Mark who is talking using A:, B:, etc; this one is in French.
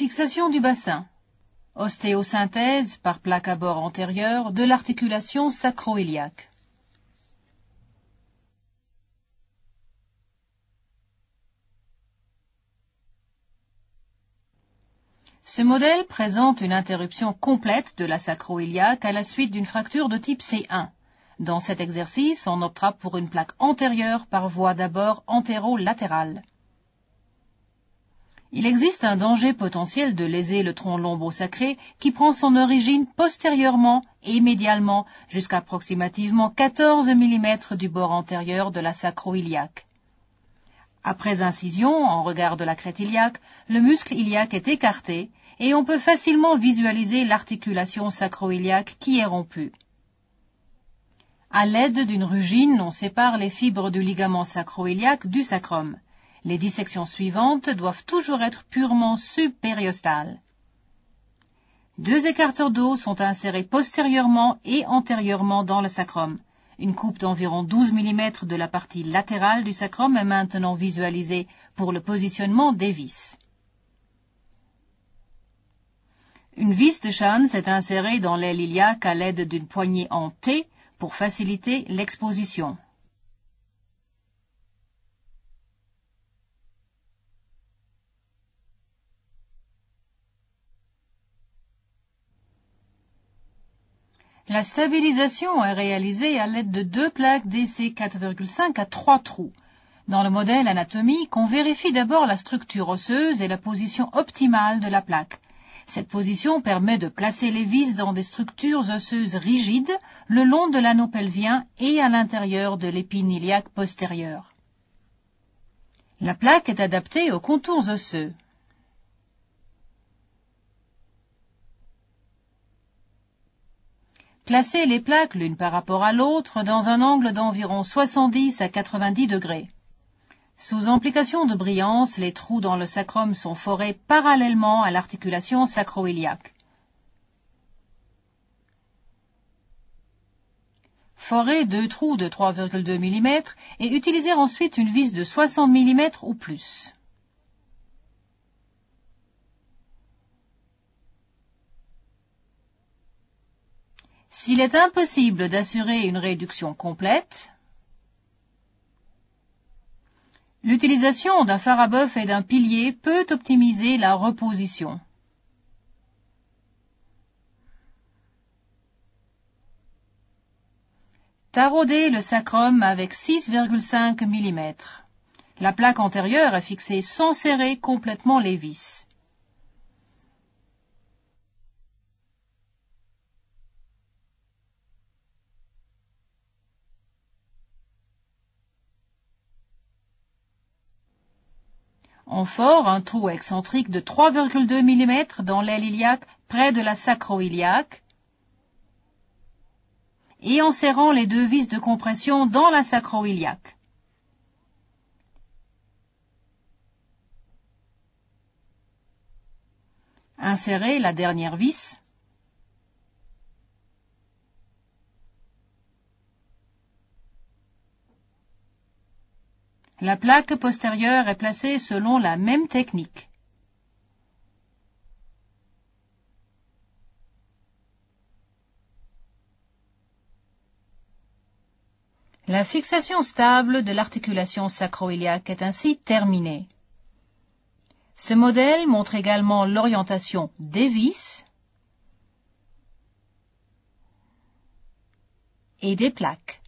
A: Fixation du bassin. Ostéosynthèse par plaque à bord antérieur de l'articulation sacro-iliaque. Ce modèle présente une interruption complète de la sacro-iliaque à la suite d'une fracture de type C1. Dans cet exercice, on optera pour une plaque antérieure par voie d'abord antéro-latérale. Il existe un danger potentiel de léser le tronc lombosacré qui prend son origine postérieurement et médialement jusqu'à approximativement 14 mm du bord antérieur de la sacro-iliaque. Après incision, en regard de la crête iliaque, le muscle iliaque est écarté et on peut facilement visualiser l'articulation sacro-iliaque qui est rompue. À l'aide d'une rugine, on sépare les fibres du ligament sacro-iliaque du sacrum. Les dissections suivantes doivent toujours être purement subpériostales. 2 écarteurs d'os sont insérés postérieurement et antérieurement dans le sacrum. Une coupe d'environ 12 mm de la partie latérale du sacrum est maintenant visualisée pour le positionnement des vis. Une vis de Schanz est insérée dans l'aile iliaque à l'aide d'une poignée en T pour faciliter l'exposition. La stabilisation est réalisée à l'aide de 2 plaques DC 4,5 à 3 trous. Dans le modèle anatomique, on vérifie d'abord la structure osseuse et la position optimale de la plaque. Cette position permet de placer les vis dans des structures osseuses rigides le long de l'anneau pelvien et à l'intérieur de l'épine iliaque postérieure. La plaque est adaptée aux contours osseux. Placez les plaques l'une par rapport à l'autre dans un angle d'environ 70 à 90 degrés. Sous application de brillance, les trous dans le sacrum sont forés parallèlement à l'articulation sacro-iliaque. Forez 2 trous de 3,2 mm et utilisez ensuite une vis de 60 mm ou plus. S'il est impossible d'assurer une réduction complète, l'utilisation d'un phare à bœuf et d'un pilier peut optimiser la reposition. Taraudez le sacrum avec 6,5 mm. La plaque antérieure est fixée sans serrer complètement les vis. On fore un trou excentrique de 3,2 mm dans l'aile iliaque près de la sacro-iliaque et en serrant les 2 vis de compression dans la sacro-iliaque. Insérez la dernière vis. La plaque postérieure est placée selon la même technique. La fixation stable de l'articulation sacro-iliaque est ainsi terminée. Ce modèle montre également l'orientation des vis et des plaques.